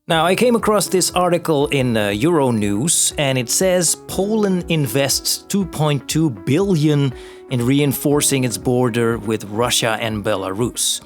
Now, I came across this article in Euronews, and it says Poland invests 2.2 billion in reinforcing its border with Russia and Belarus.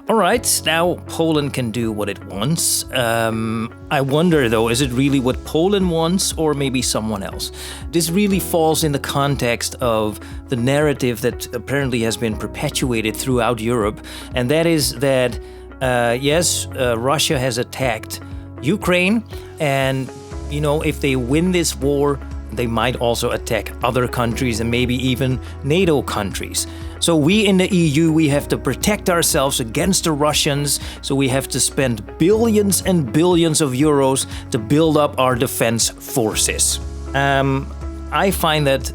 All right, now Poland can do what it wants. I wonder, though, is it really what Poland wants or maybe someone else? This really falls in the context of the narrative that apparently has been perpetuated throughout Europe, and that is that Russia has attacked Ukraine, and, if they win this war, they might also attack other countries and maybe even NATO countries. So we in the EU, we have to protect ourselves against the Russians, so we have to spend billions and billions of euros to build up our defense forces. I find that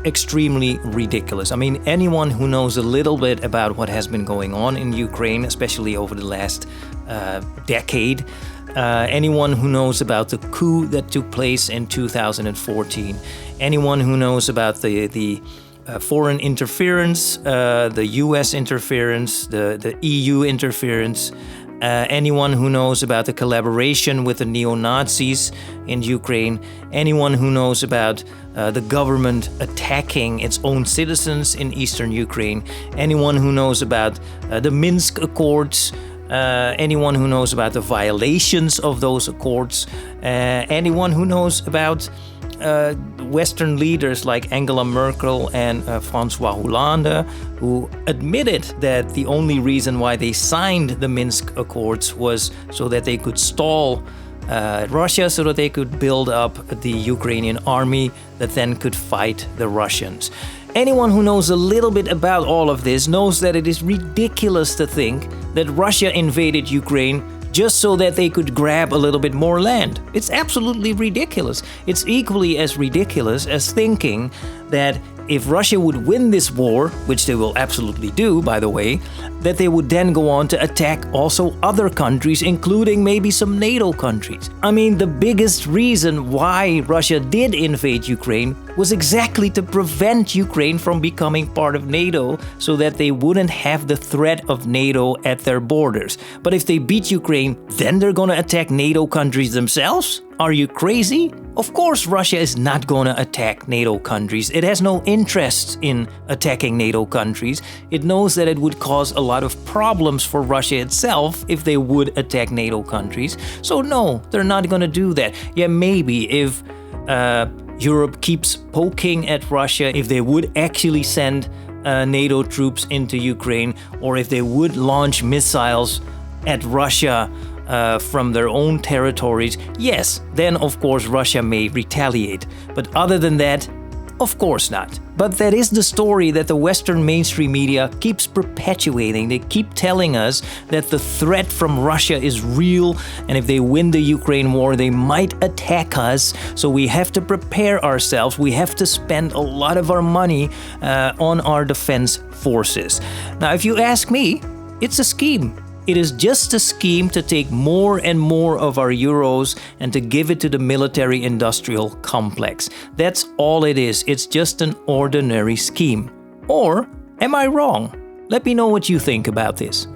extremely ridiculous. I mean, anyone who knows a little bit about what has been going on in Ukraine, especially over the last decade, anyone who knows about the coup that took place in 2014, anyone who knows about the foreign interference, the US interference, the EU interference, anyone who knows about the collaboration with the neo-Nazis in Ukraine, anyone who knows about the government attacking its own citizens in eastern Ukraine, anyone who knows about the Minsk Accords, anyone who knows about the violations of those accords, anyone who knows about Western leaders like Angela Merkel and François Hollande, who admitted that the only reason why they signed the Minsk Accords was so that they could stall Russia, so that they could build up the Ukrainian army that then could fight the Russians. Anyone who knows a little bit about all of this knows that it is ridiculous to think that Russia invaded Ukraine just so that they could grab a little bit more land. It's absolutely ridiculous. It's equally as ridiculous as thinking that if Russia would win this war, which they will absolutely do, by the way, that they would then go on to attack also other countries, including maybe some NATO countries. I mean, the biggest reason why Russia did invade Ukraine was exactly to prevent Ukraine from becoming part of NATO, so that they wouldn't have the threat of NATO at their borders. But if they beat Ukraine, then they're gonna attack NATO countries themselves? Are you crazy? Of course Russia is not gonna attack NATO countries. It has no interest in attacking NATO countries. It knows that it would cause a lot of problems for Russia itself if they would attack NATO countries. So no, they're not gonna do that. Yeah, maybe if Europe keeps poking at Russia, if they would actually send NATO troops into Ukraine, or if they would launch missiles at Russia from their own territories, yes, then of course Russia may retaliate. But other than that, of course not. But that is the story that the Western mainstream media keeps perpetuating. They keep telling us that the threat from Russia is real, and if they win the Ukraine war, they might attack us. So we have to prepare ourselves. We have to spend a lot of our money on our defense forces. Now, if you ask me, it's a scheme. It is just a scheme to take more and more of our euros and to give it to the military-industrial complex. That's all it is. It's just an ordinary scheme. Or am I wrong? Let me know what you think about this.